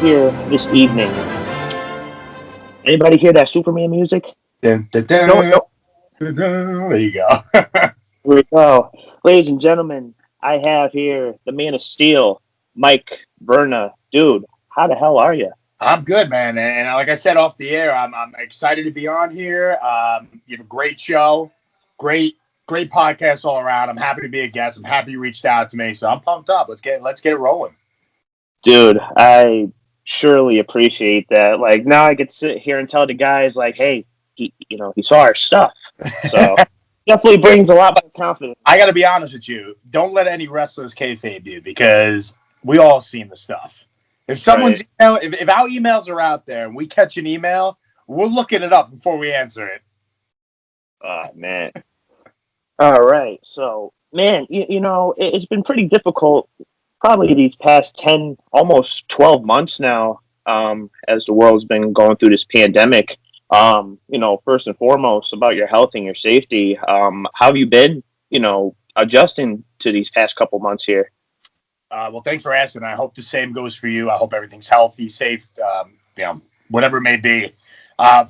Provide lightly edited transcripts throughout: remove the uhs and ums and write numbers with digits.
here this evening. Anybody hear that Superman music? Dun, dun, No, dun, no. dun, dun. There you go. Here we go. Ladies and gentlemen, I have here the Man of Steel, Mike Verna. Dude, how the hell are you? I'm good, man. And like I said off the air, I'm excited to be on here. You have a great show, great great podcast all around. I'm happy to be a guest. I'm happy you reached out to me, so I'm pumped up. Let's get it rolling. Dude, I surely appreciate that. Like now I get to sit here and tell the guys like, hey, he saw our stuff. So definitely brings a lot more confidence. I got to be honest with you. Don't let any wrestlers kayfabe you because we all seen the stuff. If Right. someone's email, if our emails are out there and we catch an email, we're looking it up before we answer it. Oh man. All right. So, man, it's been pretty difficult probably these past 10, almost 12 months now, as the world's been going through this pandemic. First and foremost about your health and your safety. How have you been, adjusting to these past couple months here? Well, thanks for asking. I hope the same goes for you. I hope everything's healthy, safe, whatever it may be.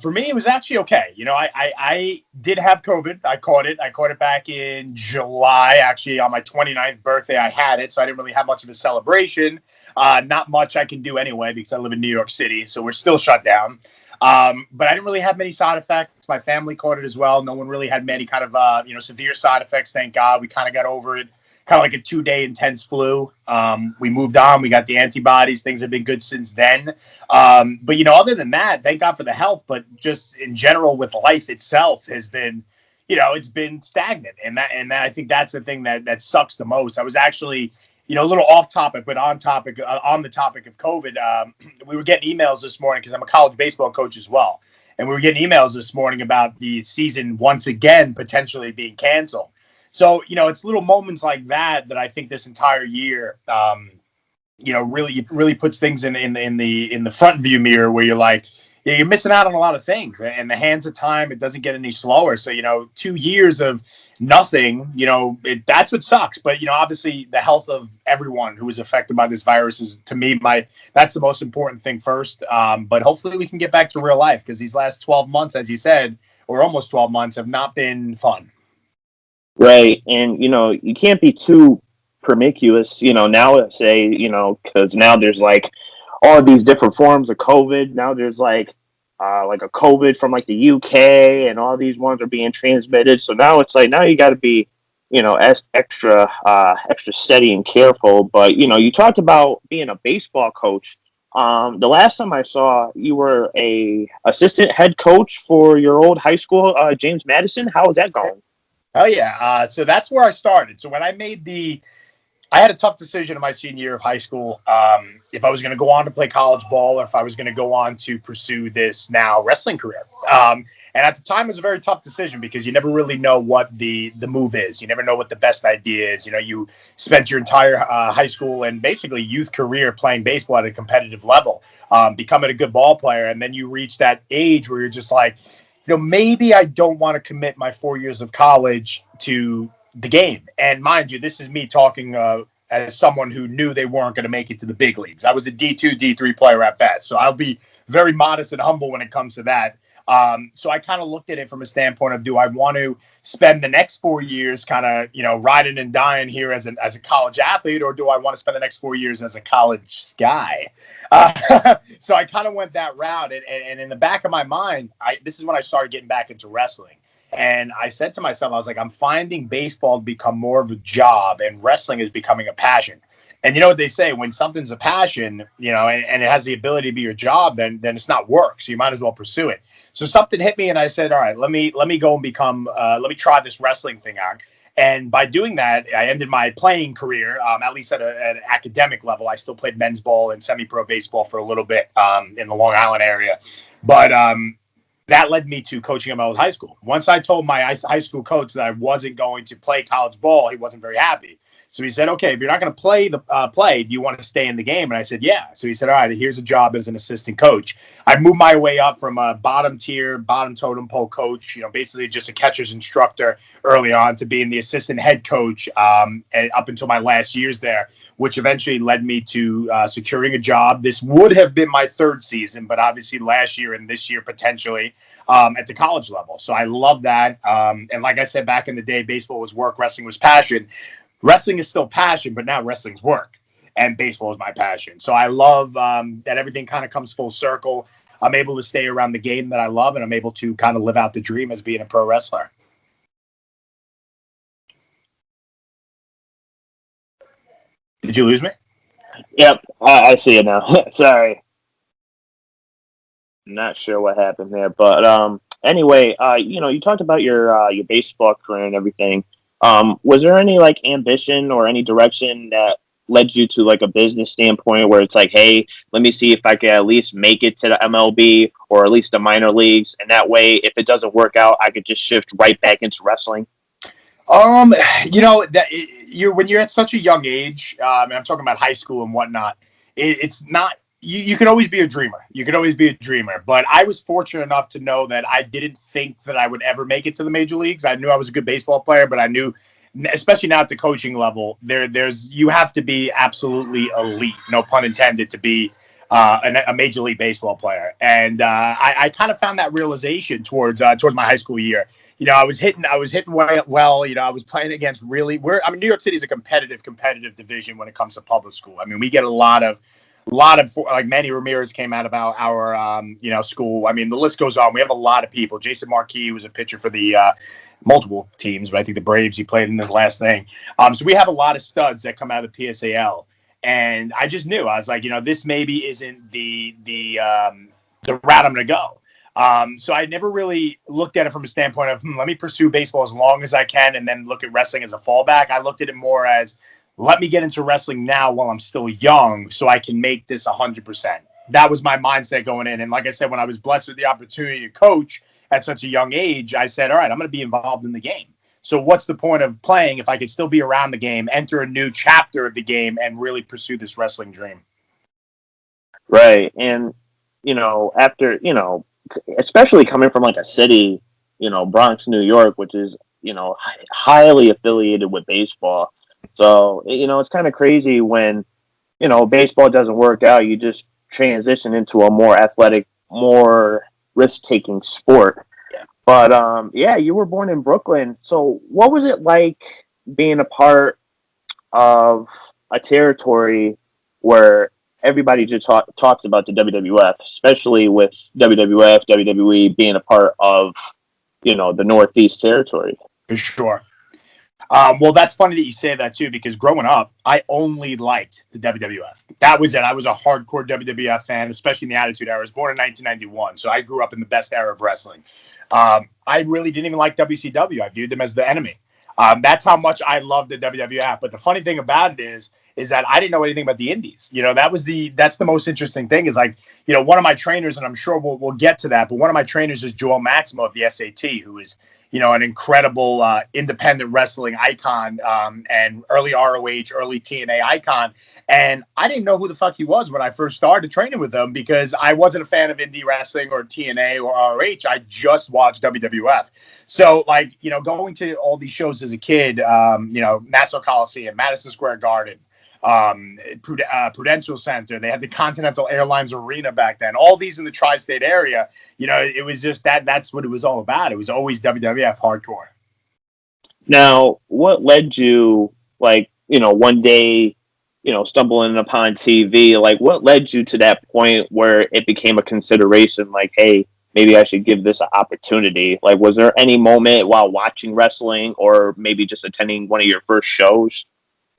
For me, it was actually okay. I did have COVID. I caught it. I caught it back in July. Actually, on my 29th birthday, I had it. So I didn't really have much of a celebration. Not much I can do anyway because I live in New York City. So we're still shut down. But I didn't really have many side effects. My family caught it as well. No one really had many kind of, severe side effects. Thank God. We kind of got over it. Kind of like a 2-day intense flu. We moved on. We got the antibodies. Things have been good since then. But other than that, thank God for the health. But just in general, with life itself, has been, it's been stagnant, and that I think that's the thing that sucks the most. I was actually, a little off topic, but on topic, on the topic of COVID. We were getting emails this morning because I'm a college baseball coach as well, and we were getting emails this morning about the season once again potentially being canceled. So, it's little moments like that I think this entire year, really puts things in the front view mirror where you're like, yeah, you're missing out on a lot of things. And the hands of time, it doesn't get any slower. So, 2 years of nothing, that's what sucks. But, obviously the health of everyone who is affected by this virus is, to me, that's the most important thing first. But hopefully we can get back to real life because these last 12 months, as you said, or almost 12 months, have not been fun. Right. And, you can't be too promiscuous, now say, because now there's like all of these different forms of COVID. Now there's like a COVID from like the UK and all these ones are being transmitted. So now it's like, now you got to be, extra steady and careful. But, you talked about being a baseball coach. The last time I saw you were a assistant head coach for your old high school, James Madison. How is that going? Oh yeah. So that's where I started. So when I had a tough decision in my senior year of high school, if I was going to go on to play college ball or if I was going to go on to pursue this now wrestling career. And at the time, it was a very tough decision because you never really know what the move is. You never know what the best idea is. You spent your entire high school and basically youth career playing baseball at a competitive level, becoming a good ball player. And then you reach that age where you're just like, maybe I don't want to commit my 4 years of college to the game. And mind you, this is me talking as someone who knew they weren't going to make it to the big leagues. I was a D2, D3 player at best. So I'll be very modest and humble when it comes to that. So I kind of looked at it from a standpoint of, do I want to spend the next 4 years kind of, riding and dying here as a college athlete, or do I want to spend the next 4 years as a college guy? So I kind of went that route. And in the back of my mind, this is when I started getting back into wrestling. And I said to myself, I was like, I'm finding baseball to become more of a job and wrestling is becoming a passion. And you know what they say, when something's a passion, and it has the ability to be your job, then it's not work. So you might as well pursue it. So something hit me and I said, all right, let me go and let me try this wrestling thing out. And by doing that, I ended my playing career, at least at an academic level. I still played men's ball and semi-pro baseball for a little bit in the Long Island area. But that led me to coaching at my old high school. Once I told my high school coach that I wasn't going to play college ball, he wasn't very happy. So he said, okay, if you're not going to play, do you want to stay in the game? And I said, yeah. So he said, all right, here's a job as an assistant coach. I moved my way up from a bottom totem pole coach, basically just a catcher's instructor early on, to being the assistant head coach and up until my last years there, which eventually led me to securing a job. This would have been my third season, but obviously last year and this year potentially at the college level. So I love that. And like I said, back in the day, baseball was work, wrestling was passion. Wrestling is still passion, but now wrestling's work, and baseball is my passion. So I love that everything kind of comes full circle. I'm able to stay around the game that I love, and I'm able to kind of live out the dream as being a pro wrestler. Did you lose me? Yep, I see it now. Sorry. Not sure what happened there, but anyway, you talked about your baseball career and everything. Was there any like ambition or any direction that led you to like a business standpoint where it's like, hey, let me see if I can at least make it to the MLB or at least the minor leagues, and that way, if it doesn't work out, I could just shift right back into wrestling? That when you're at such a young age, and I'm talking about high school and whatnot, it's not. You can always be a dreamer. You can always be a dreamer. But I was fortunate enough to know that I didn't think that I would ever make it to the major leagues. I knew I was a good baseball player, but I knew, especially now at the coaching level, you have to be absolutely elite, no pun intended, to be a major league baseball player. And I kind of found that realization towards my high school year. I was hitting well. I was playing against New York City is a competitive division when it comes to public school. I mean, we get a lot of like Manny Ramirez came out of our school. I mean, the list goes on. We have a lot of people. Jason Marquis was a pitcher for the multiple teams, but I think the Braves, he played in his last thing. So we have a lot of studs that come out of the PSAL. And I just knew, I was like, this maybe isn't the route I'm going to go. So I never really looked at it from a standpoint of, let me pursue baseball as long as I can and then look at wrestling as a fallback. I looked at it more as, let me get into wrestling now while I'm still young so I can make this 100%. That was my mindset going in. And like I said, when I was blessed with the opportunity to coach at such a young age, I said, all right, I'm going to be involved in the game. So what's the point of playing if I could still be around the game, enter a new chapter of the game, and really pursue this wrestling dream? Right. And, after, especially coming from like a city, Bronx, New York, which is, highly affiliated with baseball. So, it's kind of crazy when, baseball doesn't work out. You just transition into a more athletic, more risk-taking sport. Yeah. But, you were born in Brooklyn. So what was it like being a part of a territory where everybody just talks about the WWF, especially with WWF, WWE being a part of, the Northeast territory? For sure. Well, that's funny that you say that too, because growing up, I only liked the WWF. That was it. I was a hardcore WWF fan, especially in the Attitude Era. I was born in 1991, so I grew up in the best era of wrestling. I really didn't even like WCW. I viewed them as the enemy. That's how much I loved the WWF. But the funny thing about it is that I didn't know anything about the indies. That's the most interesting thing is like, one of my trainers, and I'm sure we'll get to that, but one of my trainers is Joel Maximo of the SAT, who is, an incredible independent wrestling icon and early ROH, early TNA icon. And I didn't know who the fuck he was when I first started training with him because I wasn't a fan of indie wrestling or TNA or ROH. I just watched WWF. So going to all these shows as a kid, Nassau Coliseum, Madison Square Garden, Prudential Center. They had the Continental Airlines Arena back then. All these in the tri-state area. It was just that's what it was all about. It was always WWF hardcore. Now, what led you, one day, stumbling upon TV? Like, what led you to that point where it became a consideration? Like, hey, maybe I should give this an opportunity. Like, was there any moment while watching wrestling, or maybe just attending one of your first shows?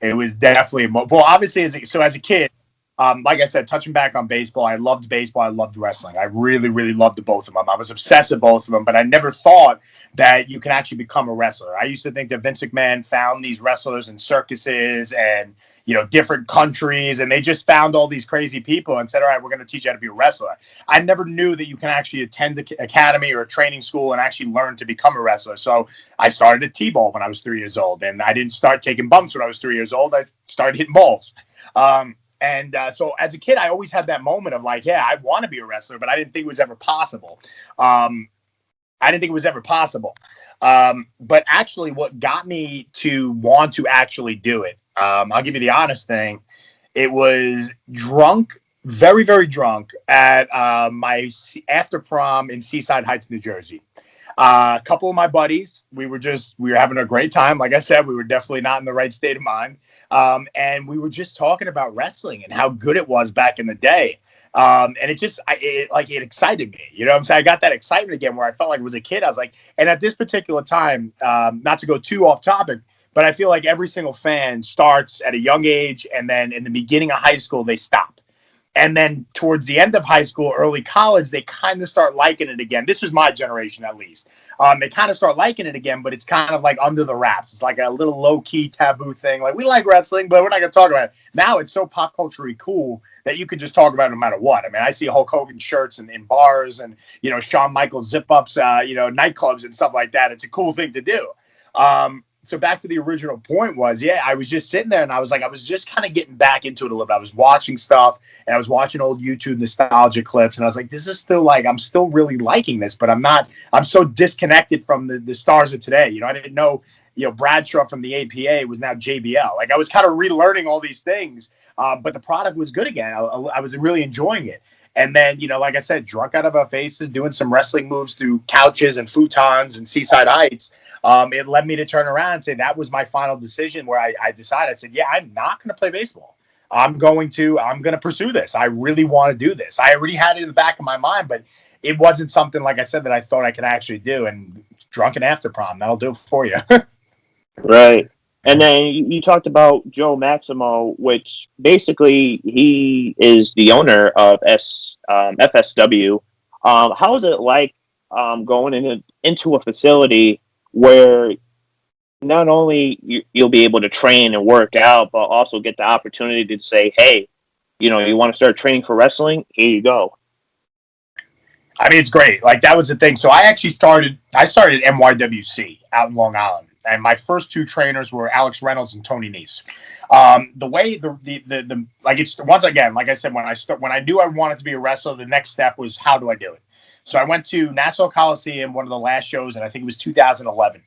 It was definitely obviously as a kid, like I said, touching back on baseball, I loved baseball. I loved wrestling. I really, really loved the both of them. I was obsessed with both of them, but I never thought that you can actually become a wrestler. I used to think that Vince McMahon found these wrestlers in circuses and, different countries, and they just found all these crazy people and said, all right, we're going to teach you how to be a wrestler. I never knew that you can actually attend the academy or a training school and actually learn to become a wrestler. So I started at T-ball when I was 3 years old, and I didn't start taking bumps when I was 3 years old. I started hitting balls. So as a kid, I always had that moment of like, yeah, I want to be a wrestler, but I didn't think it was ever possible. But actually what got me to want to actually do it, I'll give you the honest thing. It was drunk, very, very drunk at my after prom in Seaside Heights, New Jersey. A couple of my buddies, we were having a great time. Like I said, we were definitely not in the right state of mind. And we were just talking about wrestling and how good it was back in the day. And it excited me. You know what I'm saying? I got that excitement again where I felt like I was a kid. I was like, and at this particular time, not to go too off topic, but I feel like every single fan starts at a young age, and then in the beginning of high school, they stop. And then towards the end of high school, early college, they kind of start liking it again. This was my generation, at least. They kind of start liking it again, but it's kind of like under the wraps. It's like a little low-key taboo thing. Like, we like wrestling, but we're not going to talk about it. Now it's so pop culture-y cool that you could just talk about it no matter what. I mean, I see Hulk Hogan shirts in bars and, Shawn Michaels zip-ups, nightclubs and stuff like that. It's a cool thing to do. So back to the original point was, I was just sitting there and I was just kind of getting back into it a little bit. I was watching stuff and I was watching old YouTube nostalgia clips, and I was like, this is still I'm still really liking this, but I'm so disconnected from the stars of today. I didn't know, Bradshaw from the APA was now JBL. Like, I was kind of relearning all these things, but the product was good again. I was really enjoying it. And then, like I said, drunk out of our faces, doing some wrestling moves through couches and futons and Seaside Heights. It led me to turn around and say that was my final decision where I decided, I said, I'm not going to play baseball. I'm going to pursue this. I really want to do this. I already had it in the back of my mind, but it wasn't something, like I said, that I thought I could actually do. And drunk and after prom, that'll do it for you. Right. And then you talked about Joe Maximo, which basically he is the owner of FSW. How is it like going into a facility where not only you'll be able to train and work out, but also get the opportunity to say, hey, you want to start training for wrestling? Here you go. I mean, it's great. Like, that was the thing. So I started at NYWC out in Long Island. And my first two trainers were Alex Reynolds and Tony Nese. It's once again, like I said, when I knew I wanted to be a wrestler, the next step was, how do I do it? So I went to Nassau Coliseum, one of the last shows, and I think it was 2011.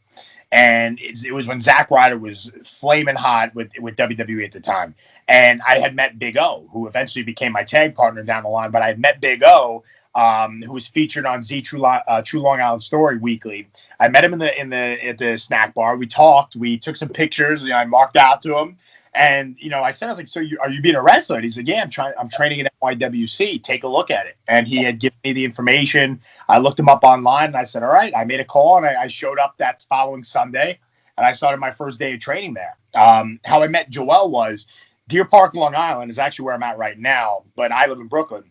And it was when Zack Ryder was flaming hot with WWE at the time. And I had met Big O, who eventually became my tag partner down the line. But I had met Big O, who was featured on True Long Island Story weekly. I met him at the snack bar. We talked. We took some pictures. I marked out to him. And, I said, I was like, so are you being a wrestler? And he said, yeah, I'm training at NYWC. Take a look at it. And he had given me the information. I looked him up online, and I said, all right. I made a call, and I showed up that following Sunday, and I started my first day of training there. How I met Joel was Deer Park, Long Island is actually where I'm at right now, but I live in Brooklyn.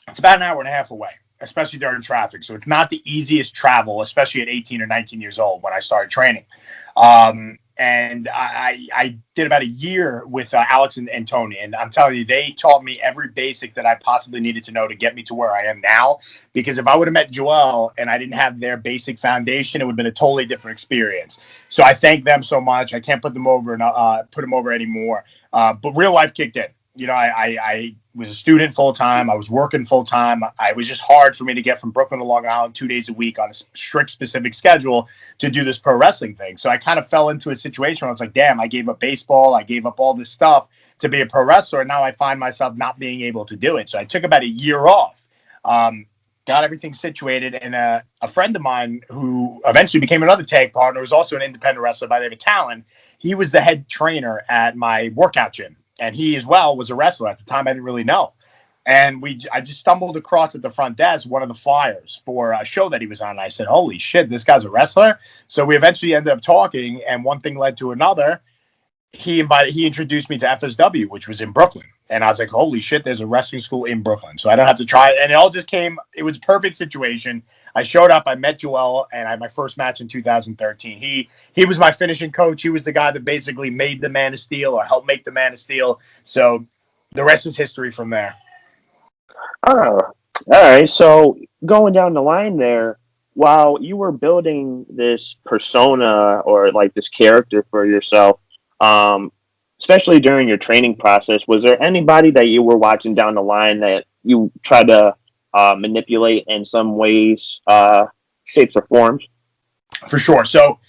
It's about an hour and a half away, especially during traffic. So it's not the easiest travel, especially at 18 or 19 years old when I started training. And I did about a year with Alex and Tony. And I'm telling you, they taught me every basic that I possibly needed to know to get me to where I am now. Because if I would have met Joel and I didn't have their basic foundation, it would have been a totally different experience. So I thank them so much. I can't put them over anymore. But real life kicked in. I was a student full time. I was working full time. It was just hard for me to get from Brooklyn to Long Island 2 days a week on a strict specific schedule to do this pro wrestling thing. So I kind of fell into a situation where I was like, damn, I gave up baseball. I gave up all this stuff to be a pro wrestler. And now I find myself not being able to do it. So I took about a year off, got everything situated. And a friend of mine who eventually became another tag partner, was also an independent wrestler by the name of Talon. He was the head trainer at my workout gym. And he as well was a wrestler. At the time, I didn't really know. And I just stumbled across at the front desk one of the flyers for a show that he was on. And I said, holy shit, this guy's a wrestler. So we eventually ended up talking, and one thing led to another. he introduced me to FSW, which was in Brooklyn. And I was like, holy shit, there's a wrestling school in Brooklyn. So I don't have to try it. And it all just came, it was a perfect situation. I showed up, I met Joel, and I had my first match in 2013. He was my finishing coach. He was the guy that basically made the Man of Steel or helped make the Man of Steel. So the rest is history from there. Oh, all right. So going down the line there, while you were building this persona or like this character for yourself, um, especially during your training process, was there anybody that you were watching down the line that you tried to manipulate in some ways, shapes, or forms? For sure. So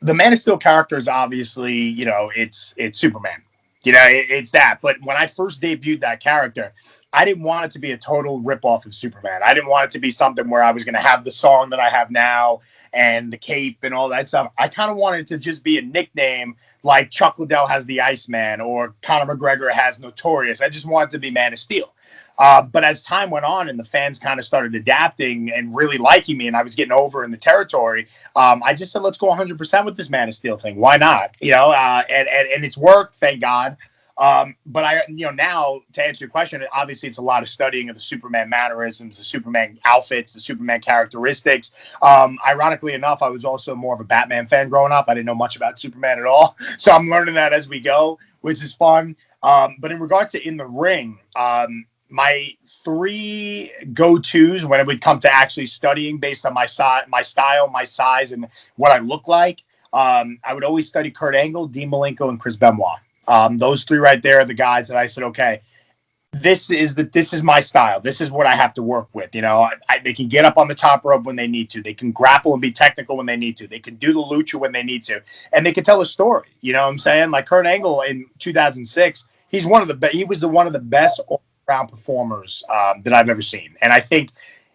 the Man of Steel character is obviously, it's Superman. It's that. But when I first debuted that character, I didn't want it to be a total ripoff of Superman. I didn't want it to be something where I was going to have the song that I have now and the cape and all that stuff. I kind of wanted it to just be a nickname like Chuck Liddell has the Iceman or Conor McGregor has Notorious. I just wanted it to be Man of Steel. But as time went on and the fans kind of started adapting and really liking me and I was getting over in the territory, I just said, let's go 100% with this Man of Steel thing. Why not? And it's worked, thank God. But now to answer your question, obviously it's a lot of studying of the Superman mannerisms, the Superman outfits, the Superman characteristics. Ironically enough, I was also more of a Batman fan growing up. I didn't know much about Superman at all. So I'm learning that as we go, which is fun. But in regards to in the ring, my three go-tos when it would come to actually studying based on my style, my size, and what I look like, I would always study Kurt Angle, Dean Malenko, and Chris Benoit. Those three right there are the guys that I said, okay, this is my style. This is what I have to work with. They can get up on the top rope when they need to. They can grapple and be technical when they need to. They can do the lucha when they need to, and they can tell a story. You know what I'm saying? Like Kurt Angle in 2006, he was one of the best all-around performers that I've ever seen, and I think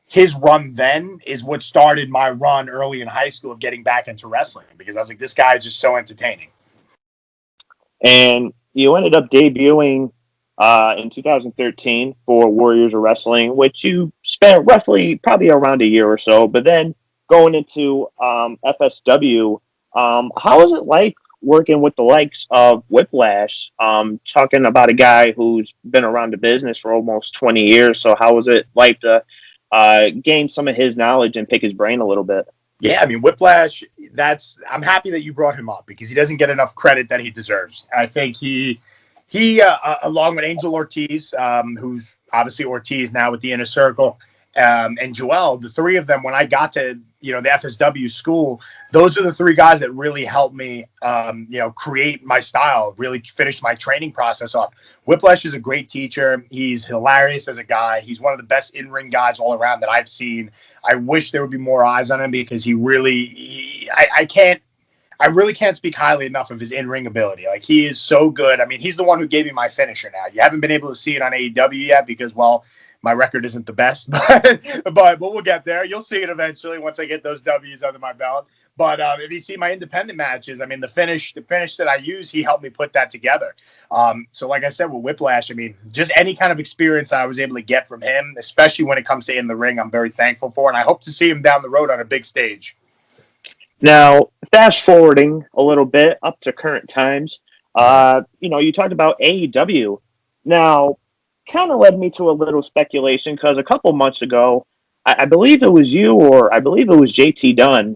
his run then is what started my run early in high school of getting back into wrestling because I was like, this guy is just so entertaining. And you ended up debuting in 2013 for Warriors of Wrestling, which you spent roughly probably around a year or so. But then going into FSW, how was it like working with the likes of Whiplash? Talking about a guy who's been around the business for almost 20 years. So how was it like to gain some of his knowledge and pick his brain a little bit? Yeah, I mean, Whiplash, I'm happy that you brought him up because he doesn't get enough credit that he deserves. I think he along with Angel Ortiz, who's obviously Ortiz now with the Inner Circle, and Joel, the three of them, when I got to, the FSW school, those are the three guys that really helped me, create my style, really finish my training process off. Whiplash is a great teacher. He's hilarious as a guy. He's one of the best in-ring guys all around that I've seen. I wish there would be more eyes on him because I really can't speak highly enough of his in-ring ability. Like, he is so good. I mean, he's the one who gave me my finisher now. You haven't been able to see it on AEW yet because, well, my record isn't the best, but we'll get there. You'll see it eventually once I get those W's under my belt. But if you see my independent matches, I mean, the finish that I use, he helped me put that together. So like I said, with Whiplash, I mean, just any kind of experience I was able to get from him, especially when it comes to in the ring, I'm very thankful for. And I hope to see him down the road on a big stage. Now, fast forwarding a little bit up to current times, you talked about AEW. Now, kind of led me to a little speculation because a couple months ago, I believe it was you or I believe it was JT Dunn,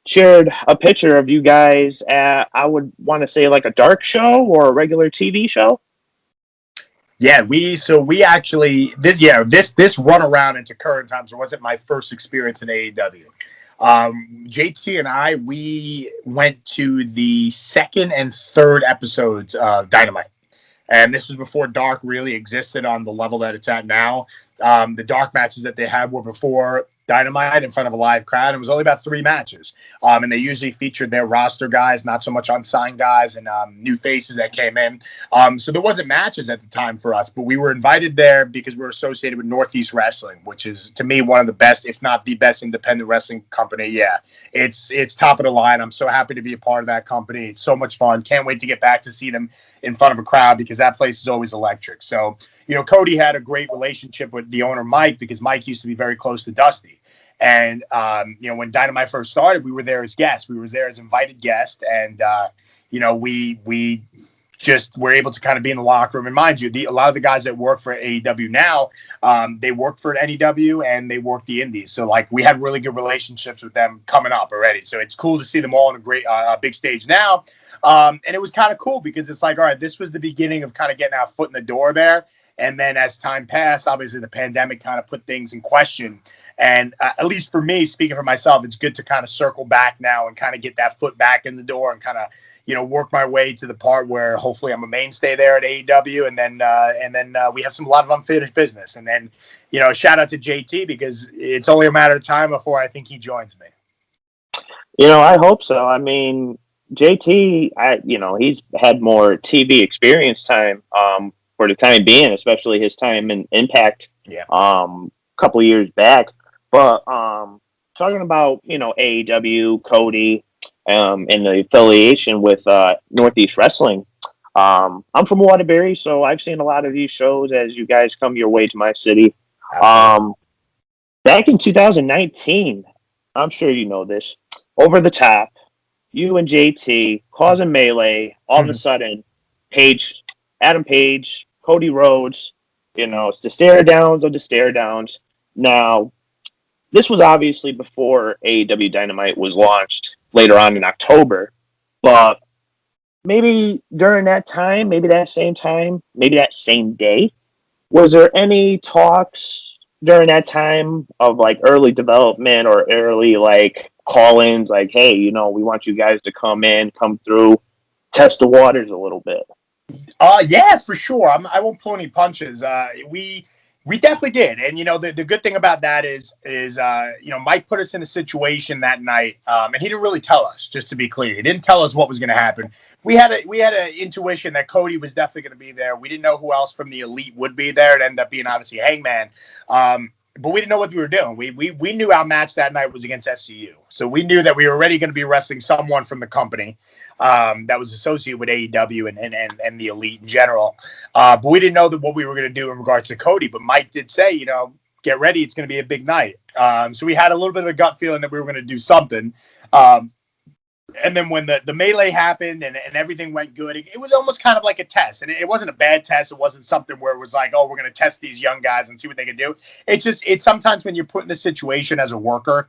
shared a picture of you guys at, I would want to say, like a dark show or a regular TV show. Yeah, we actually this run around into current times wasn't my first experience in AEW. JT and we went to the second and third episodes of Dynamite. And this was before Dark really existed on the level that it's at now. The Dark matches that they had were before Dynamite in front of a live crowd. It was only about 3 matches. And they usually featured their roster guys, not so much unsigned guys and new faces that came in. So there wasn't matches at the time for us, but we were invited there because we're associated with Northeast Wrestling, which is, to me, one of the best, if not the best independent wrestling company. Yeah, it's top of the line. I'm so happy to be a part of that company. It's so much fun. Can't wait to get back to see them in front of a crowd because that place is always electric. So, Cody had a great relationship with the owner, Mike, because Mike used to be very close to Dusty. And, when Dynamite first started, we were there as guests. We were there as invited guests. And, we just were able to kind of be in the locker room. And mind you, a lot of the guys that work for AEW now, they work for NEW and they work the indies. So like we had really good relationships with them coming up already. So it's cool to see them all on a great big stage now. And it was kind of cool because it's like, all right, this was the beginning of kind of getting our foot in the door there. And then as time passed, obviously the pandemic kind of put things in question. And at least for me, speaking for myself, it's good to kind of circle back now and kind of get that foot back in the door and kind of, work my way to the part where hopefully I'm a mainstay there at AEW. And then we have a lot of unfinished business. And then, shout out to JT because it's only a matter of time before I think he joins me. I hope so. I mean, JT, he's had more TV experience time for the time being, especially his time in Impact a couple of years back. But talking about, AEW, Cody, and the affiliation with Northeast Wrestling. I'm from Waterbury, so I've seen a lot of these shows as you guys come your way to my city. Back in 2019, I'm sure you know this, Over the Top, you and JT causing melee, all of a sudden, Adam Page, Cody Rhodes, it's the stare downs of the stare downs. Now, this was obviously before AEW Dynamite was launched later on in October, but maybe during that time, maybe that same day, was there any talks during that time of like early development or early like call-ins, like, hey, we want you guys to come through, test the waters a little bit? Yeah, for sure. I won't pull any punches. We definitely did. And, the good thing about that is Mike put us in a situation that night. And he didn't really tell us, just to be clear. He didn't tell us what was going to happen. We had an intuition that Cody was definitely going to be there. We didn't know who else from the Elite would be there. It ended up being obviously Hangman. But we didn't know what we were doing. We knew our match that night was against SCU. So we knew that we were already going to be wrestling someone from the company that was associated with AEW and the Elite in general. But we didn't know what we were going to do in regards to Cody. But Mike did say, get ready. It's going to be a big night. So we had a little bit of a gut feeling that we were going to do something. And then when the melee happened and everything went good, it was almost kind of like a test. And it wasn't a bad test. It wasn't something where it was like, oh, we're going to test these young guys and see what they can do. It's sometimes when you're put in a situation as a worker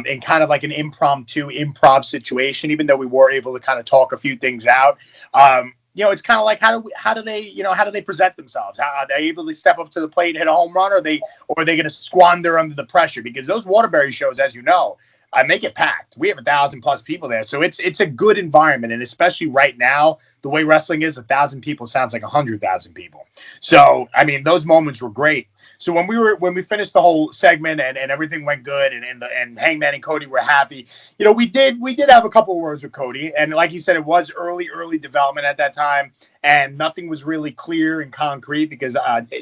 in kind of like an improv situation, even though we were able to kind of talk a few things out, it's kind of like how do they present themselves? How are they able to step up to the plate and hit a home run? Or are they going to squander under the pressure? Because those Waterbury shows, as you know, make it packed. We have 1,000+ people there, so it's a good environment, and especially right now, the way wrestling is, 1,000 people sounds like 100,000 people. So, I mean, those moments were great. So when we finished the whole segment and everything went good, and Hangman and Cody were happy, we did have a couple of words with Cody, and like you said, it was early development at that time, and nothing was really clear and concrete because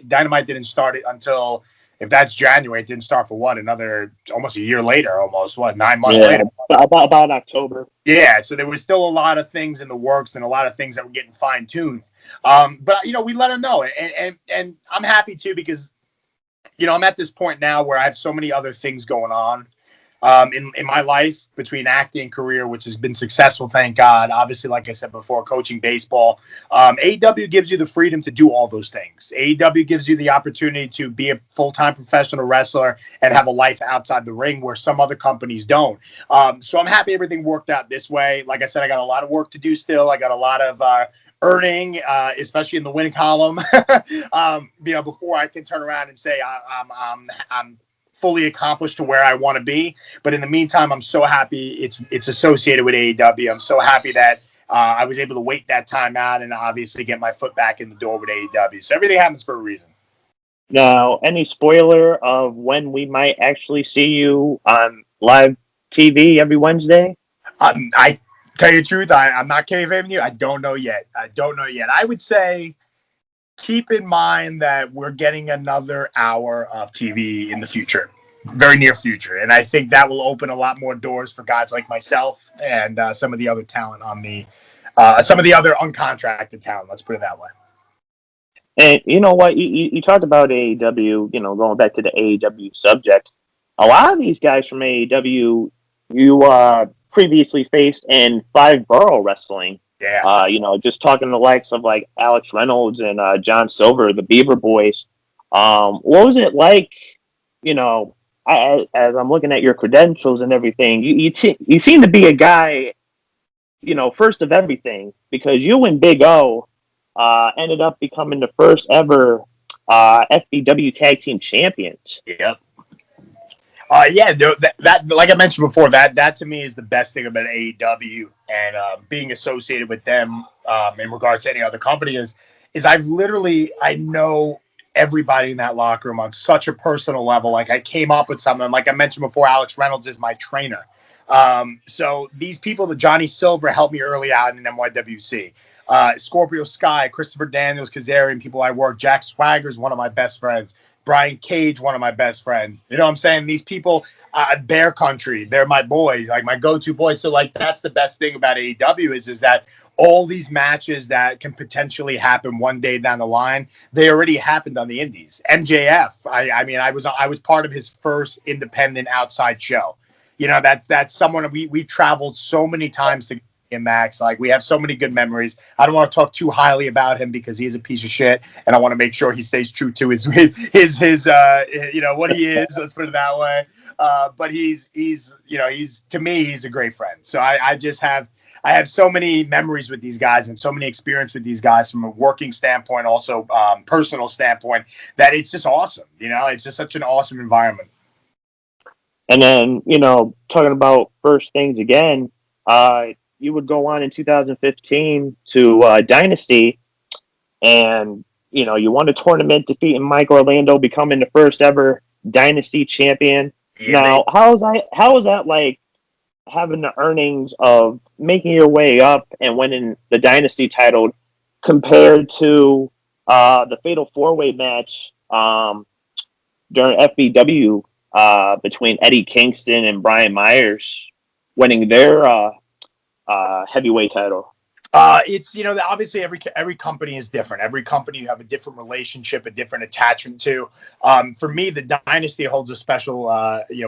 Dynamite didn't start it until. If that's January, it didn't start for another almost a year later, 9 months later? About October. Yeah, so there was still a lot of things in the works and a lot of things that were getting fine-tuned. But, we let them know. And I'm happy, too, because, I'm at this point now where I have so many other things going on in my life between acting career, which has been successful, thank God. Obviously, like I said before, coaching baseball. AEW gives you the freedom to do all those things. AEW gives you the opportunity to be a full-time professional wrestler and have a life outside the ring where some other companies don't. So I'm happy everything worked out this way. Like I said, I got a lot of work to do still. I got a lot of earning, especially in the win column, before I can turn around and say I'm fully accomplished to where I want to be. But in the meantime, I'm so happy it's associated with AEW. I'm so happy that I was able to wait that time out and obviously get my foot back in the door with AEW. So everything happens for a reason. Now, any spoiler of when we might actually see you on live TV every Wednesday? I tell you the truth, I'm not kayfabing you. I don't know yet. I would say keep in mind that we're getting another hour of TV in the future, very near future. And I think that will open a lot more doors for guys like myself and some of the other talent some of the other uncontracted talent. Let's put it that way. And you know what? You talked about AEW, going back to the AEW subject. A lot of these guys from AEW, you previously faced in 5 Borough Wrestling. Yeah. Just talking to the likes of like Alex Reynolds and John Silver, the Beaver Boys. What was it like? You know, as I'm looking at your credentials and everything, you seem to be a guy, first of everything, because you and Big O ended up becoming the first ever FBW Tag Team Champions. Yep. Yeah, that like I mentioned before, that to me is the best thing about AEW and being associated with them in regards to any other company is I know everybody in that locker room on such a personal level. Like I came up with someone, like I mentioned before, Alex Reynolds is my trainer. So these people, the Johnny Silver helped me early out in NYWC. Scorpio Sky, Christopher Daniels, Kazarian, people I work. Jack Swagger is one of my best friends. Brian Cage, one of my best friends. You know what I'm saying? These people, Bear Country, they're my boys, like my go-to boys. So like that's the best thing about AEW is that all these matches that can potentially happen one day down the line, they already happened on the indies. MJF, I mean, I was part of his first independent outside show. You know, that's someone we traveled so many times to Max. Like we have so many good memories. I don't want to talk too highly about him because he's a piece of shit, and I want to make sure he stays true to his what he is. Let's put it that way. But he's to me he's a great friend. So I have so many memories with these guys and so many experience with these guys from a working standpoint, also personal standpoint, that it's just awesome. You know, it's just such an awesome environment. And then, talking about first things again, you would go on in 2015 to Dynasty, and you won a tournament, defeating Mike Orlando, becoming the first ever Dynasty champion. Yeah, Now, how is that like having the earnings of making your way up and winning the Dynasty title compared to the Fatal 4-Way match during FBW between Eddie Kingston and Brian Myers winning their heavyweight title? It's obviously every company is different. Every company you have a different relationship, a different attachment to. For me, the Dynasty holds a special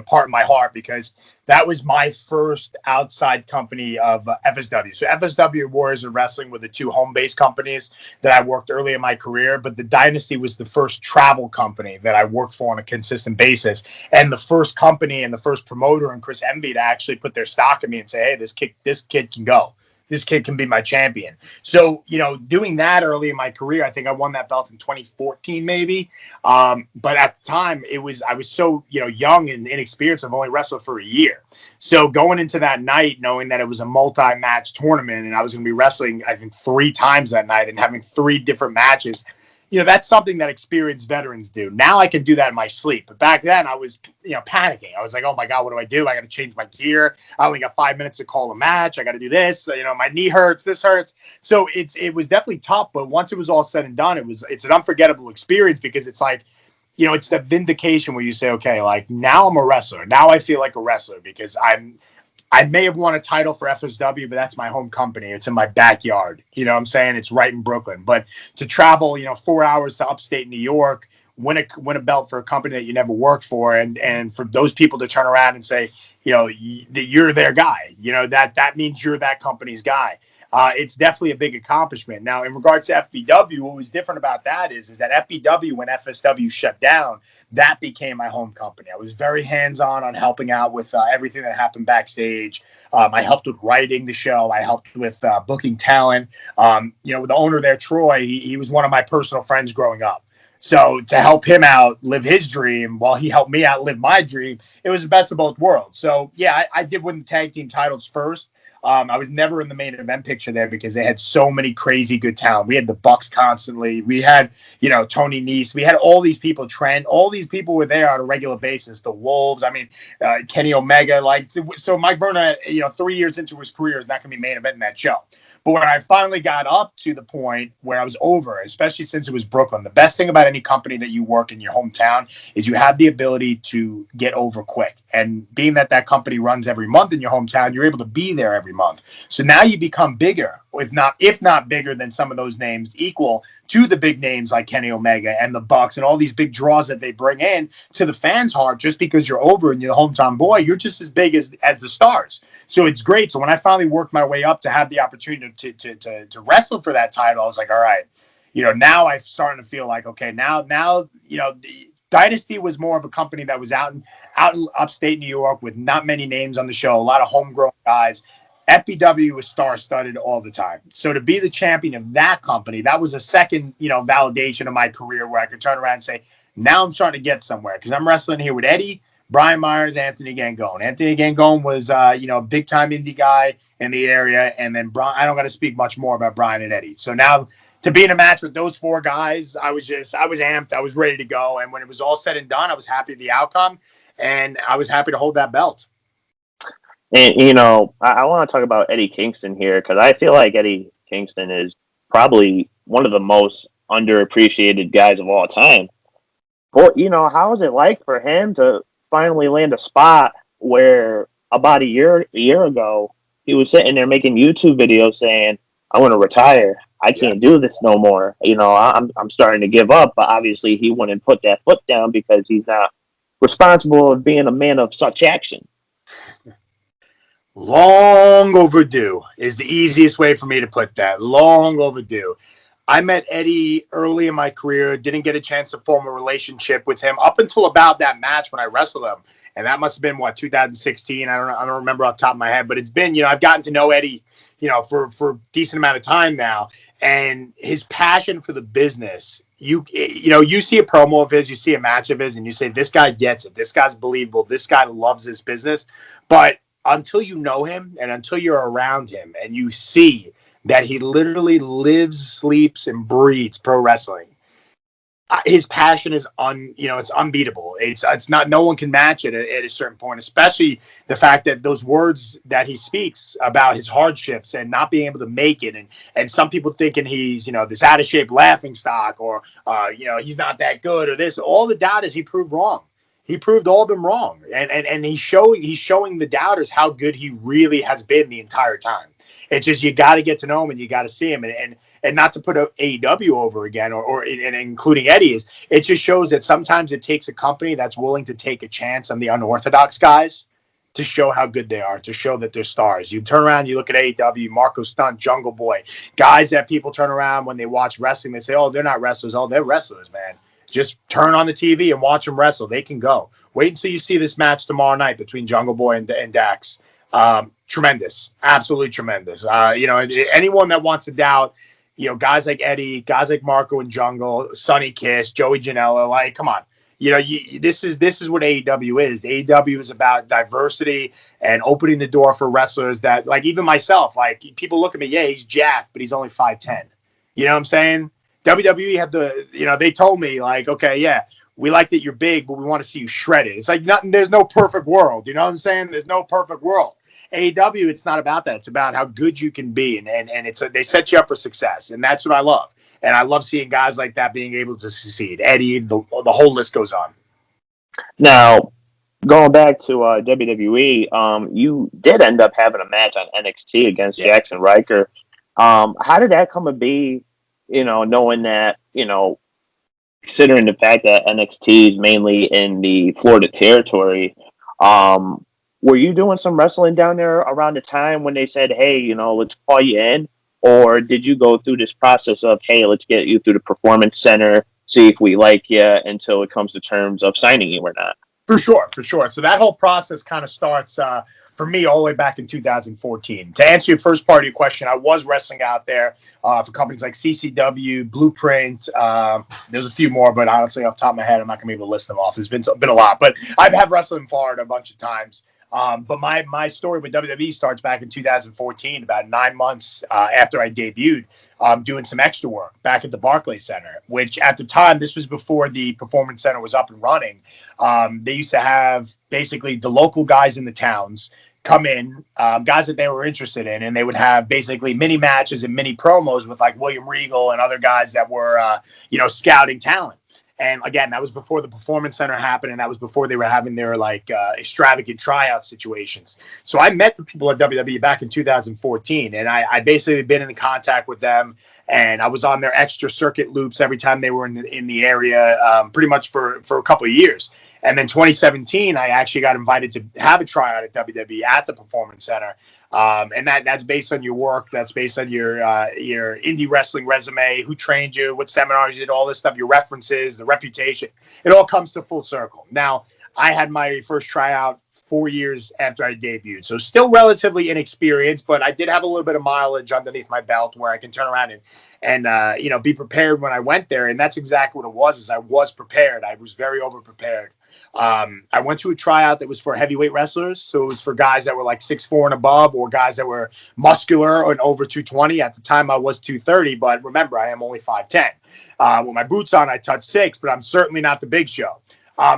part in my heart because that was my first outside company of FSW. So FSW Warriors of Wrestling were the two home-based companies that I worked early in my career, but the Dynasty was the first travel company that I worked for on a consistent basis, and the first company and the first promoter and Chris Envy to actually put their stock in me and say, hey, this kid can go. This kid can be my champion. So, doing that early in my career, I think I won that belt in 2014, maybe. But at the time, I was so, young and inexperienced. I've only wrestled for a year. So going into that night, knowing that it was a multi-match tournament and I was going to be wrestling, I think 3 times that night and having 3 different matches, that's something that experienced veterans do. Now I can do that in my sleep. But back then I was, panicking. I was like, oh my God, what do I do? I got to change my gear. I only got 5 minutes to call a match. I got to do this. My knee hurts. This hurts. So it was definitely tough. But once it was all said and done, it's an unforgettable experience because it's like, it's the vindication where you say, okay, like now I'm a wrestler. Now I feel like a wrestler because I may have won a title for FSW, but that's my home company. It's in my backyard. You know what I'm saying? It's right in Brooklyn. But to travel, 4 hours to upstate New York, win a belt for a company that you never worked for, and for those people to turn around and say, you're their guy, that means you're that company's guy. It's definitely a big accomplishment. Now, in regards to FBW, what was different about that is that FBW, when FSW shut down, that became my home company. I was very hands-on helping out with everything that happened backstage. I helped with writing the show. I helped with booking talent. The owner there, Troy, he was one of my personal friends growing up. So to help him out live his dream while he helped me out live my dream, it was the best of both worlds. So, yeah, I did win the tag team titles first. I was never in the main event picture there because they had so many crazy good talent. We had the Bucks constantly. We had, Tony Nese. We had all these people, Trent. All these people were there on a regular basis. The Wolves. I mean, Kenny Omega. So Mike Verna, 3 years into his career is not going to be main event in that show. But when I finally got up to the point where I was over, especially since it was Brooklyn, the best thing about any company that you work in your hometown is you have the ability to get over quick. And being that that company runs every month in your hometown, you're able to be there every month. So now you become bigger, if not bigger than some of those names, equal to the big names like Kenny Omega and the Bucks and all these big draws that they bring in to the fans' heart. Just because you're over and you're the hometown boy, you're just as big as the stars. So it's great. So when I finally worked my way up to have the opportunity to wrestle for that title, I was like, all right, now I'm starting to feel like, okay, now, the Dynasty was more of a company that was out in upstate New York with not many names on the show, a lot of homegrown guys. FBW was star-studded all the time. So to be the champion of that company, that was a second, validation of my career where I could turn around and say, now I'm starting to get somewhere because I'm wrestling here with Eddie, Brian Myers, Anthony Gangone. Anthony Gangone was, a big-time indie guy in the area, and then Brian. I don't got to speak much more about Brian and Eddie. So now to be in a match with those four guys, I was amped. I was ready to go. And when it was all said and done, I was happy with the outcome, and I was happy to hold that belt. And, I want to talk about Eddie Kingston here because I feel like Eddie Kingston is probably one of the most underappreciated guys of all time. But, how is it like for him to finally land a spot where about a year ago, he was sitting there making YouTube videos saying, I want to retire. I can't do this no more. I'm starting to give up. But obviously he wouldn't put that foot down because he's not responsible of being a man of such action. Long overdue is the easiest way for me to put that. Long overdue. I met Eddie early in my career, didn't get a chance to form a relationship with him up until about that match when I wrestled him. And that must have been 2016. I don't remember off the top of my head, but it's been, I've gotten to know Eddie, for a decent amount of time now. And his passion for the business, you see a promo of his, you see a match of his, and you say, this guy gets it. This guy's believable. This guy loves this business. But until you know him and until you're around him and you see that he literally lives, sleeps, and breathes pro wrestling, his passion is it's unbeatable. It's not, no one can match it at a certain point, especially the fact that those words that he speaks about his hardships and not being able to make it. And some people thinking he's, this out of shape laughing stock or, he's not that good or this, all the doubters he proved wrong. He proved all of them wrong. And he's showing the doubters how good he really has been the entire time. It's just, you got to get to know him and you got to see him. And not to put AEW over again or including Eddie, it just shows that sometimes it takes a company that's willing to take a chance on the unorthodox guys to show how good they are, to show that they're stars. You turn around, you look at AEW, Marco Stunt, Jungle Boy, guys that people turn around when they watch wrestling, they say, oh, they're not wrestlers. Oh, they're wrestlers, man. Just turn on the TV and watch them wrestle. They can go. Wait until you see this match tomorrow night between Jungle Boy and Dax. Tremendous. Absolutely tremendous. Anyone that wants to doubt, guys like Eddie, guys like Marco and Jungle, Sonny Kiss, Joey Janela, like, come on. This is what AEW is. AEW is about diversity and opening the door for wrestlers that, like, even myself, like, people look at me, yeah, he's jacked, but he's only 5'10". You know what I'm saying? WWE had they told me, like, okay, yeah, we like that you're big, but we want to see you shredded. It's like nothing. There's no perfect world. You know what I'm saying? There's no perfect world. AEW, it's not about that. It's about how good you can be, and they set you up for success, and that's what I love. And I love seeing guys like that being able to succeed. Eddie, the whole list goes on. Now, going back to WWE, you did end up having a match on NXT against Jackson Riker. How did that come to be? Knowing that, considering the fact that NXT is mainly in the Florida territory, were you doing some wrestling down there around the time when they said, hey, let's call you in? Or did you go through this process of, hey, let's get you through the Performance Center, see if we like you until it comes to terms of signing you or not? For sure. So that whole process kind of starts for me all the way back in 2014. To answer your first part of your question, I was wrestling out there for companies like CCW, Blueprint. There's a few more, but honestly, off the top of my head, I'm not going to be able to list them off. There's been a lot, but I have wrestled in Florida a bunch of times. But my story with WWE starts back in 2014, about 9 months after I debuted, doing some extra work back at the Barclays Center, which at the time, this was before the Performance Center was up and running. They used to have basically the local guys in the towns come in, guys that they were interested in, and they would have basically mini matches and mini promos with like William Regal and other guys that were, scouting talent. And again, that was before the Performance Center happened, and that was before they were having their like extravagant tryout situations. So I met the people at WWE back in 2014, and I basically been in contact with them, and I was on their extra circuit loops every time they were in the area, pretty much for a couple of years. And then 2017, I actually got invited to have a tryout at WWE at the Performance Center. And that's based on your work. That's based on your indie wrestling resume, who trained you, what seminars you did, all this stuff, your references, the reputation. It all comes to full circle. Now, I had my first tryout 4 years after I debuted, so still relatively inexperienced, but I did have a little bit of mileage underneath my belt where I can turn around and be prepared when I went there. And that's exactly what it was. Is I was prepared. I was very over prepared. I went to a tryout that was for heavyweight wrestlers. So it was for guys that were like 6'4" and above, or guys that were muscular and over 220. At the time I was 230, but remember, I am only 5'10". With my boots on, I touched 6, but I'm certainly not the Big Show.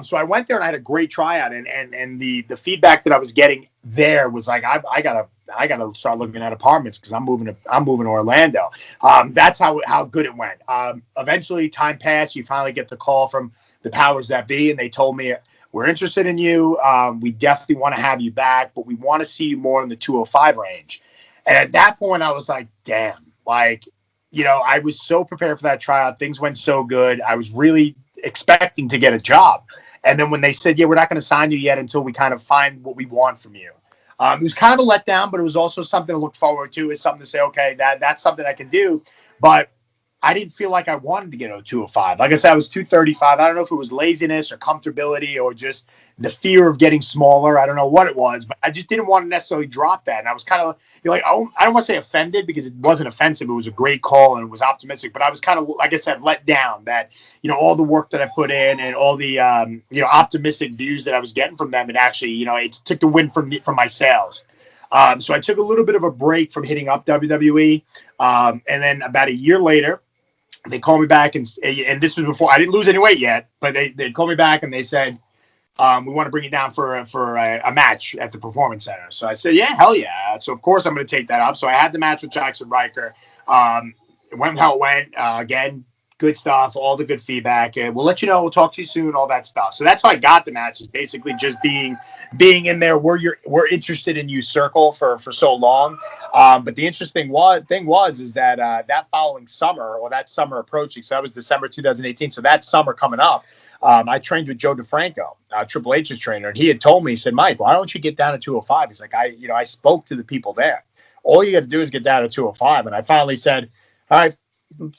So I went there and I had a great tryout, and the feedback that I was getting there was like, I gotta start looking at apartments because I'm moving to Orlando. That's how good it went. Eventually time passed. You finally get the call from the powers that be, and they told me, we're interested in you. We definitely want to have you back, but we want to see you more in the 205 range. And at that point I was like, damn, like, I was so prepared for that tryout. Things went so good. I was really expecting to get a job. And then when they said, yeah, we're not going to sign you yet until we kind of find what we want from you. It was kind of a letdown, but it was also something to look forward to. It's something to say, okay, that's something I can do. But I didn't feel like I wanted to get a 205. Like I said, I was 235. I don't know if it was laziness or comfortability or just the fear of getting smaller. I don't know what it was, but I just didn't want to necessarily drop that. And I was kind of like, oh, I don't want to say offended because it wasn't offensive. It was a great call and it was optimistic, but I was kind of, like I said, let down that, all the work that I put in and all the, optimistic views that I was getting from them. And actually, it took the wind from my sails. So I took a little bit of a break from hitting up WWE. And then about a year later, they called me back, and this was before I didn't lose any weight yet, but they called me back and they said, we want to bring you down for a match at the Performance Center. So I said, yeah, hell yeah. So of course I'm going to take that up. So I had the match with Jackson Riker. It went how it went. Again, good stuff, all the good feedback. We'll let you know. We'll talk to you soon, all that stuff. So that's how I got the match, is basically just being in there where we're interested in you circle for so long. But the interesting thing was that that following summer, or that summer approaching, so that was December 2018. So that summer coming up, I trained with Joe DeFranco, Triple H's trainer, and he had told me, he said, Mike, why don't you get down to 205? He's like, I spoke to the people there. All you got to do is get down to 205. And I finally said, all right,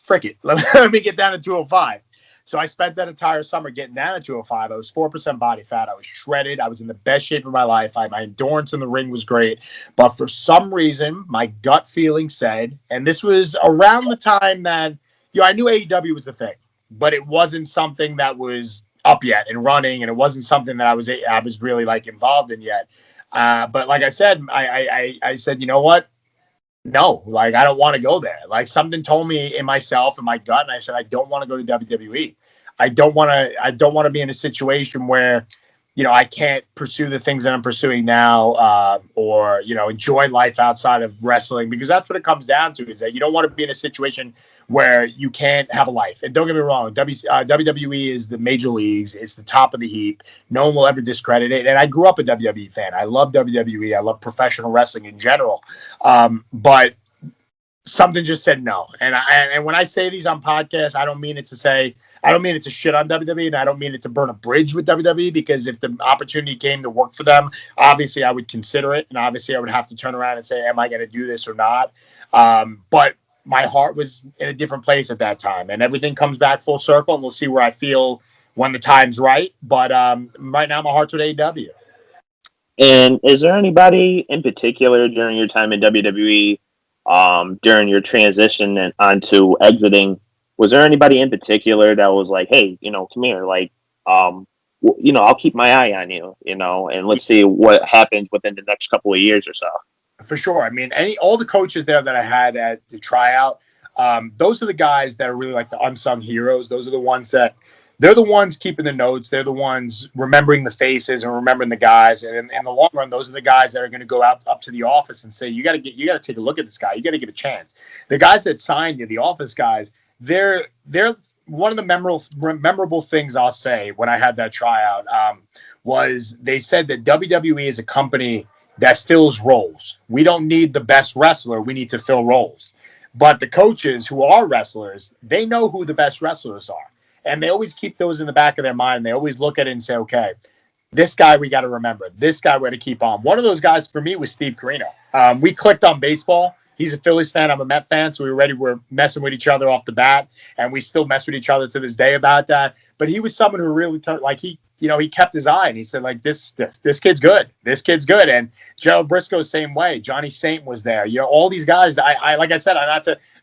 frick it. Let me get down to 205. So I spent that entire summer getting down to 205. I was 4% body fat. I was shredded. I was in the best shape of my life. My endurance in the ring was great. But for some reason, my gut feeling said, and this was around the time that, I knew AEW was the thing, but it wasn't something that was up yet and running, and it wasn't something that I was really like involved in yet. But like I said, I said, you know what? No, like, I don't want to go there. Like, something told me in myself and my gut, and I said, I don't want to go to WWE. I don't want to be in a situation where, I can't pursue the things that I'm pursuing now, or, enjoy life outside of wrestling, because that's what it comes down to, is that you don't want to be in a situation where you can't have a life. And don't get me wrong, WWE is the major leagues. It's the top of the heap. No one will ever discredit it. And I grew up a WWE fan. I love WWE. I love professional wrestling in general. But something just said no. And when I say these on podcasts, I don't mean it to shit on WWE, and I don't mean it to burn a bridge with WWE, because if the opportunity came to work for them, obviously I would consider it, and obviously I would have to turn around and say, am I going to do this or not? But my heart was in a different place at that time, and everything comes back full circle, and we'll see where I feel when the time's right. But right now my heart's with AEW. And is there anybody in particular during your time in WWE, during your transition and onto exiting, was there anybody in particular that was like, hey, come here, like, I'll keep my eye on you, and let's see what happens within the next couple of years or so? For sure. I mean, all the coaches there that I had at the tryout, those are the guys that are really like the unsung heroes. Those are the ones they're the ones keeping the notes. They're the ones remembering the faces and remembering the guys. And in the long run, those are the guys that are going to go up to the office and say, you got to take a look at this guy. You got to give a chance. The guys that signed you, the office guys, they're one of the memorable things I'll say when I had that tryout was they said that WWE is a company that fills roles. We don't need the best wrestler. We need to fill roles. But the coaches who are wrestlers, they know who the best wrestlers are. And they always keep those in the back of their mind. They always look at it and say, okay, this guy we got to remember. This guy we got to keep on. One of those guys for me was Steve Carino. We clicked on baseball. He's a Phillies fan. I'm a Met fan. So we're messing with each other off the bat. And we still mess with each other to this day about that. But he was someone who really, he kept his eye and he said, like, this kid's good. This kid's good. And Joe Briscoe, same way. Johnny Saint was there. All these guys, I like I said,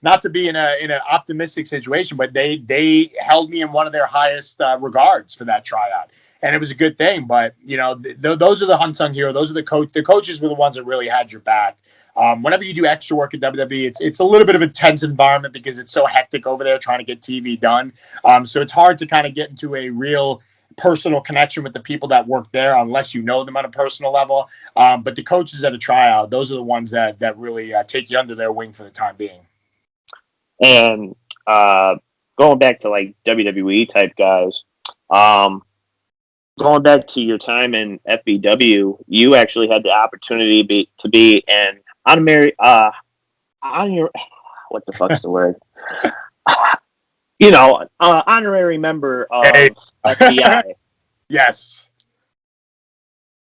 not to be in an optimistic situation, but they held me in one of their highest regards for that tryout. And it was a good thing. But, those are the unsung heroes. Those are the coaches were the ones that really had your back. Whenever you do extra work at WWE, it's a little bit of a tense environment because it's so hectic over there trying to get TV done. So it's hard to kind of get into a real personal connection with the people that work there unless you know them on a personal level. But the coaches at a tryout, those are the ones that really take you under their wing for the time being. And going back to like WWE type guys, going back to your time in FBW, you actually had the opportunity to be an honorary, what the fuck's the word? Honorary member of FBI. Yes.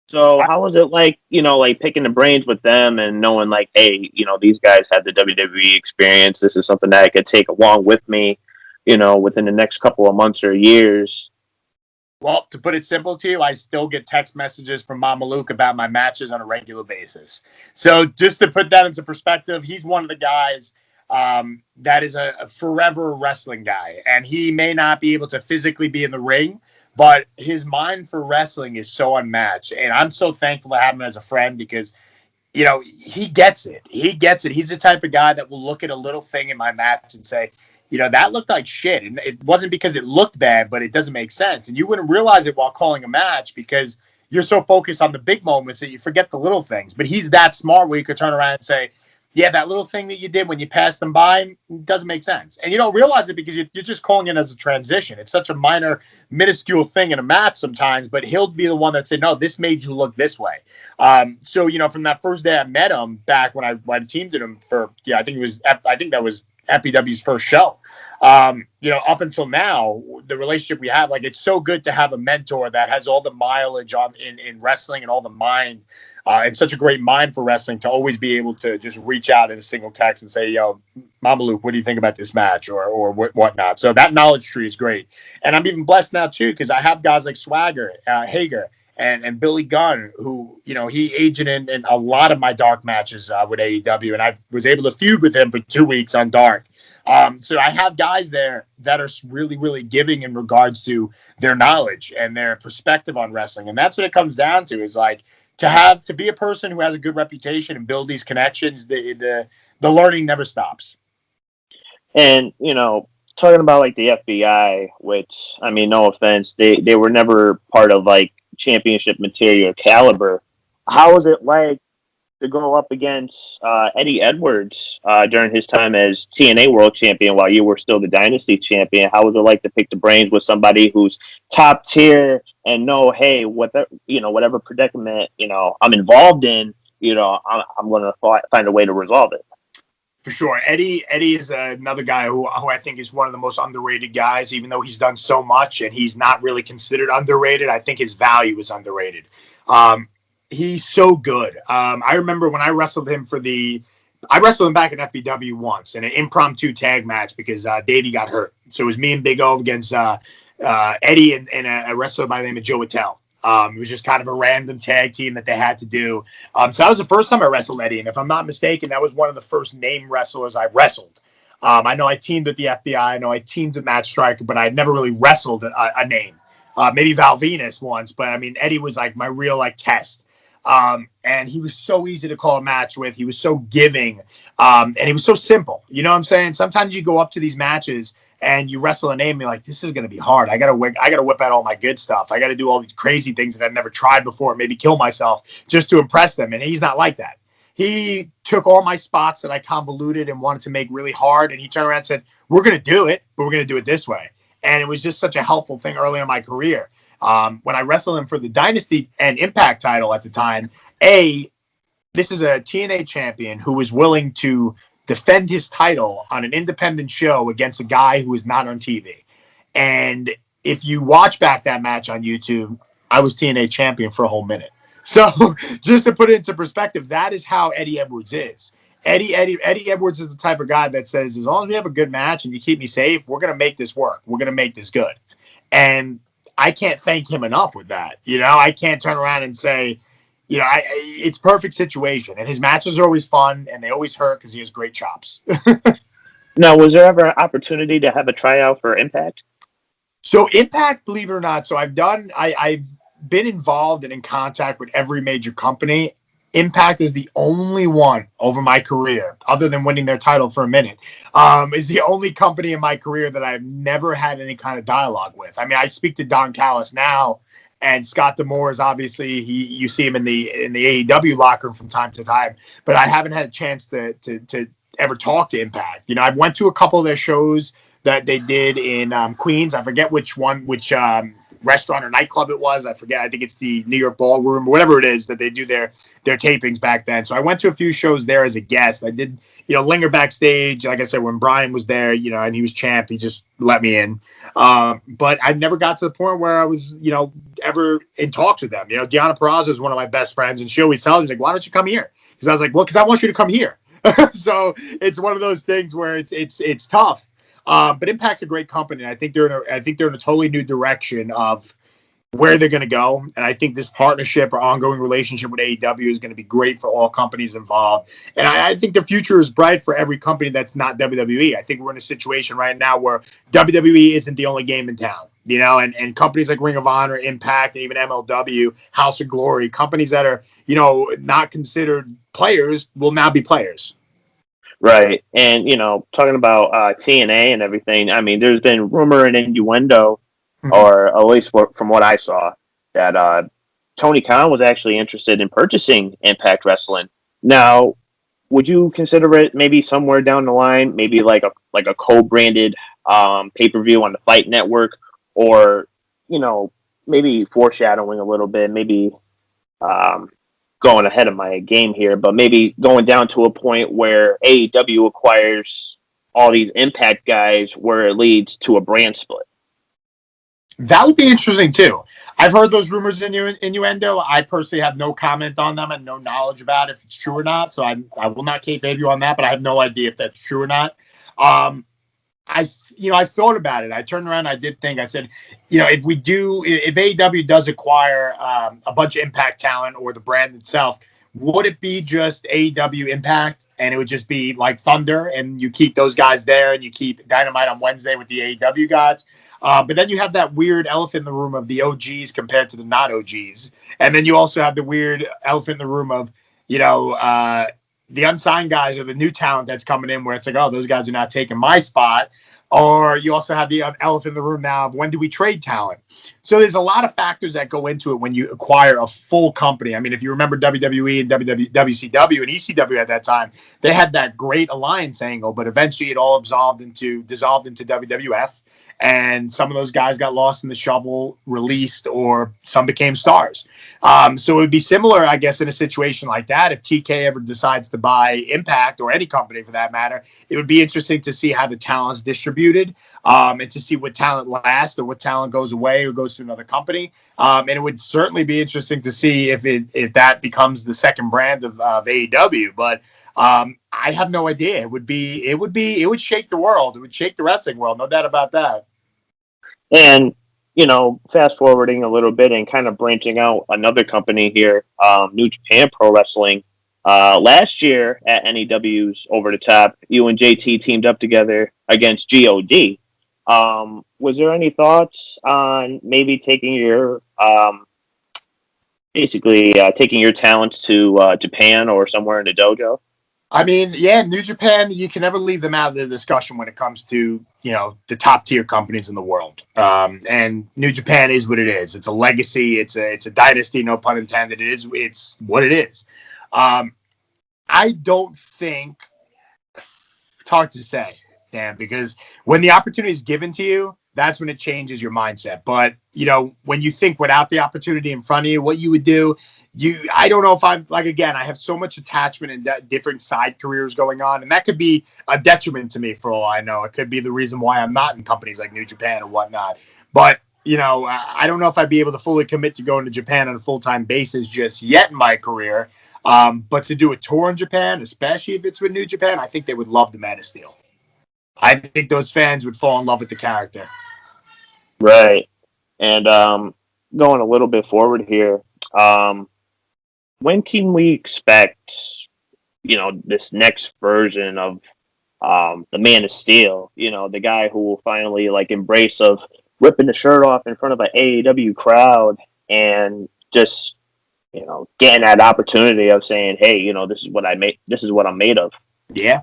So how was it like, picking the brains with them and knowing like, hey, these guys have the WWE experience. This is something that I could take along with me, within the next couple of months or years. Well, to put it simple to you, I still get text messages from Mama Luke about my matches on a regular basis. So just to put that into perspective, he's one of the guys that is a forever wrestling guy. And he may not be able to physically be in the ring, but his mind for wrestling is so unmatched. And I'm so thankful to have him as a friend because, he gets it. He gets it. He's the type of guy that will look at a little thing in my match and say, that looked like shit. And it wasn't because it looked bad, but it doesn't make sense. And you wouldn't realize it while calling a match because you're so focused on the big moments that you forget the little things. But he's that smart where you could turn around and say, yeah, that little thing that you did when you passed them by doesn't make sense. And you don't realize it because you're just calling it as a transition. It's such a minor, minuscule thing in a match sometimes, but he'll be the one that say, no, this made you look this way. So, from that first day I met him back when I teamed with him for, I think that was FBW's first show. Up until now, the relationship we have, like, it's so good to have a mentor that has all the mileage in wrestling and all the mind, and such a great mind for wrestling to always be able to just reach out in a single text and say, yo, Mama Luke, what do you think about this match or whatnot? So that knowledge tree is great. And I'm even blessed now too, because I have guys like Swagger, Hager, and Billy Gunn, who, he aged in a lot of my dark matches with AEW, and I was able to feud with him for 2 weeks on dark. So I have guys there that are really, really giving in regards to their knowledge and their perspective on wrestling. And that's what it comes down to, is like to be a person who has a good reputation and build these connections, the learning never stops. And, talking about like the FBI, which, I mean, no offense, they were never part of like championship material caliber. How was it like to go up against Eddie Edwards during his time as TNA World Champion while you were still the Dynasty Champion? How was it like to pick the brains with somebody who's top tier and know, hey, whatever predicament I'm involved in, I'm going to find a way to resolve it. For sure. Eddie is another guy who I think is one of the most underrated guys, even though he's done so much and he's not really considered underrated. I think his value is underrated. He's so good. I remember when I wrestled him I wrestled him back in FBW once in an impromptu tag match because Davey got hurt. So it was me and Big O against Eddie and a wrestler by the name of Joe Attell. It was just kind of a random tag team that they had to do. So that was the first time I wrestled Eddie. And if I'm not mistaken, that was one of the first name wrestlers I wrestled. I know I teamed with the FBI. I know I teamed with Matt Striker, but I had never really wrestled a name. Maybe Val Venus once, but I mean, Eddie was like my real test. And he was so easy to call a match with. He was so giving. And he was so simple. You know what I'm saying? Sometimes you go up to these matches and you wrestle a name and you're like, this is going to be hard. I got to whip out all my good stuff. I got to do all these crazy things that I've never tried before, maybe kill myself just to impress them. And he's not like that. He took all my spots that I convoluted and wanted to make really hard. And he turned around and said, we're going to do it, but we're going to do it this way. And it was just such a helpful thing early in my career. When I wrestled him for the Dynasty and Impact title at the time, this is a TNA champion who was willing to defend his title on an independent show against a guy who is not on TV. And if you watch back that match on YouTube, I was TNA champion for a whole minute. So just to put it into perspective, that is how Eddie Edwards is. Eddie Edwards is the type of guy that says, as long as we have a good match and you keep me safe, we're going to make this work. We're going to make this good. And I can't thank him enough with that. I can't turn around and say, it's perfect situation. And his matches are always fun, and they always hurt because he has great chops. Now, was there ever an opportunity to have a tryout for Impact? So Impact, believe it or not, I've been involved and in contact with every major company. Impact is the only one over my career, other than winning their title for a minute, is the only company in my career that I've never had any kind of dialogue with. I mean, I speak to Don Callis now, and Scott D'Amore is obviously you see him in the AEW locker room from time to time, but I haven't had a chance to ever talk to Impact. I went to a couple of their shows that they did in Queens. I forget which restaurant or nightclub it was. I forget. I think it's the New York Ballroom or whatever it is that they do their tapings back then. So I went to a few shows there as a guest. I did, linger backstage. Like I said, when Brian was there, and he was champ, he just let me in. But I never got to the point where I was, ever in talks with them. Deanna Peraza is one of my best friends, and she always tells me, like, why don't you come here? Because I was like, well, because I want you to come here. So it's one of those things where it's tough. But Impact's a great company. And I think they're in a totally new direction of where they're going to go. And I think this partnership or ongoing relationship with AEW is going to be great for all companies involved. And I think the future is bright for every company that's not WWE. I think we're in a situation right now where WWE isn't the only game in town, and companies like Ring of Honor, Impact, and even MLW, House of Glory, companies that are, not considered players will now be players. Right. And, talking about TNA and everything, I mean, there's been rumor and innuendo, or at least from what I saw, that Tony Khan was actually interested in purchasing Impact Wrestling. Now, would you consider it maybe somewhere down the line, maybe like a co-branded pay-per-view on the Fight Network, or, maybe foreshadowing a little bit, maybe going ahead of my game here, but maybe going down to a point where AEW acquires all these Impact guys where it leads to a brand split? That would be interesting too. I've heard those rumors innuendo. I personally have no comment on them and no knowledge about if it's true or not. So I will not kayfabe you on that, but I have no idea if that's true or not. I thought about it. I turned around. I did think. I said, if AEW does acquire a bunch of Impact talent or the brand itself, would it be just AEW Impact and it would just be like Thunder and you keep those guys there and you keep Dynamite on Wednesday with the AEW guys? But then you have that weird elephant in the room of the OGs compared to the not OGs. And then you also have the weird elephant in the room of, the unsigned guys or the new talent that's coming in where it's like, oh, those guys are not taking my spot. Or you also have the elephant in the room now of when do we trade talent? So there's a lot of factors that go into it when you acquire a full company. I mean, if you remember WWE and WCW and ECW at that time, they had that great alliance angle, but eventually it all dissolved into WWF. And some of those guys got lost in the shovel, released, or some became stars. So it would be similar, I guess, in a situation like that. If TK ever decides to buy Impact or any company for that matter, it would be interesting to see how the talent's distributed and to see what talent lasts or what talent goes away or goes to another company. And it would certainly be interesting to see if that becomes the second brand of AEW. But I have no idea. It would shake the world. It would shake the wrestling world. No doubt about that. And, fast forwarding a little bit and kind of branching out another company here, New Japan Pro Wrestling. Last year at NEW's Over the Top, you and JT teamed up together against GOD. Was there any thoughts on maybe taking your taking your talents to Japan or somewhere in the dojo? I mean, yeah, New Japan, you can never leave them out of the discussion when it comes to, the top tier companies in the world. And New Japan is what it is. It's a legacy. It's a dynasty, no pun intended. It's what it is. I don't think, it's hard to say. Damn, because when the opportunity is given to you, that's when it changes your mindset. But, you know, when you think without the opportunity in front of you, what you would do, I don't know if I'm like, again, I have so much attachment and different side careers going on, and that could be a detriment to me for all I know. It could be the reason why I'm not in companies like New Japan and whatnot. But, you know, I don't know if I'd be able to fully commit to going to Japan on a full-time basis just yet in my career. But to do a tour in Japan, especially if it's with New Japan, I think they would love the Man of Steel. I think those fans would fall in love with the character. Right. And going a little bit forward here, when can we expect, you know, this next version of the Man of Steel? You know, the guy who will finally like embrace of ripping the shirt off in front of an AEW crowd and just, you know, getting that opportunity of saying, "Hey, you know, this is what I made. This is what I'm made of." Yeah.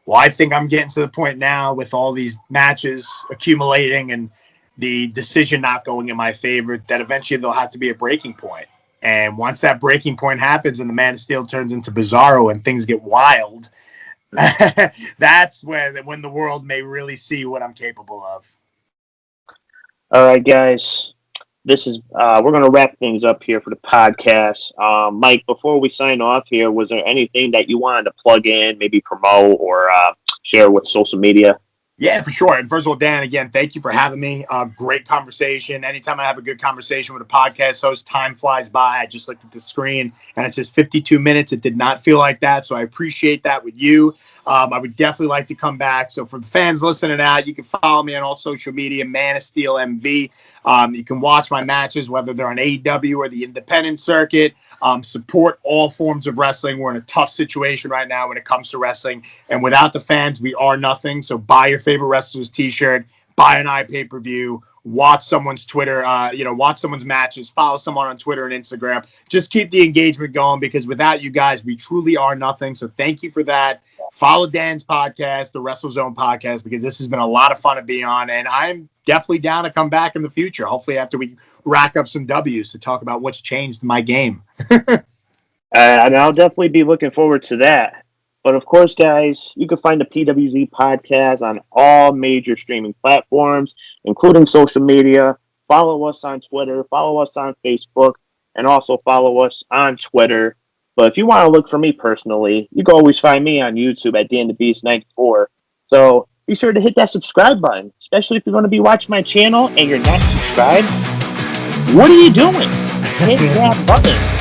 Well, I think I'm getting to the point now with all these matches accumulating and the decision not going in my favor that eventually there'll have to be a breaking point. And once that breaking point happens and the Man of Steel turns into Bizarro and things get wild, that's when the world may really see what I'm capable of. All right, guys. This is we're going to wrap things up here for the podcast. Mike, before we sign off here, was there anything that you wanted to plug in, maybe promote or share with social media? Yeah, for sure. And first of all, Dan, again, thank you for having me. Great conversation. Anytime I have a good conversation with a podcast host, time flies by. I just looked at the screen and it says 52 minutes. It did not feel like that. So I appreciate that with you. I would definitely like to come back. So for the fans listening out, you can follow me on all social media, Man of Steel MV. You can watch my matches, whether they're on AEW or the independent circuit. Support all forms of wrestling. We're in a tough situation right now when it comes to wrestling. And without the fans, we are nothing. So buy your favorite wrestler's t-shirt, buy an iPay-per-view, watch someone's Twitter, watch someone's matches, follow someone on Twitter and Instagram. Just keep the engagement going because without you guys, we truly are nothing. So thank you for that. Follow Dan's podcast, the WrestleZone podcast, because this has been a lot of fun to be on. And I'm definitely down to come back in the future. Hopefully after we rack up some W's to talk about what's changed in my game. And I'll definitely be looking forward to that. But of course, guys, you can find the PWZ podcast on all major streaming platforms, including social media. Follow us on Twitter, follow us on Facebook, and also follow us on Twitter. But if you want to look for me personally, you can always find me on YouTube at DanTheBeast94. So be sure to hit that subscribe button, especially if you're going to be watching my channel and you're not subscribed. What are you doing? Hit that button.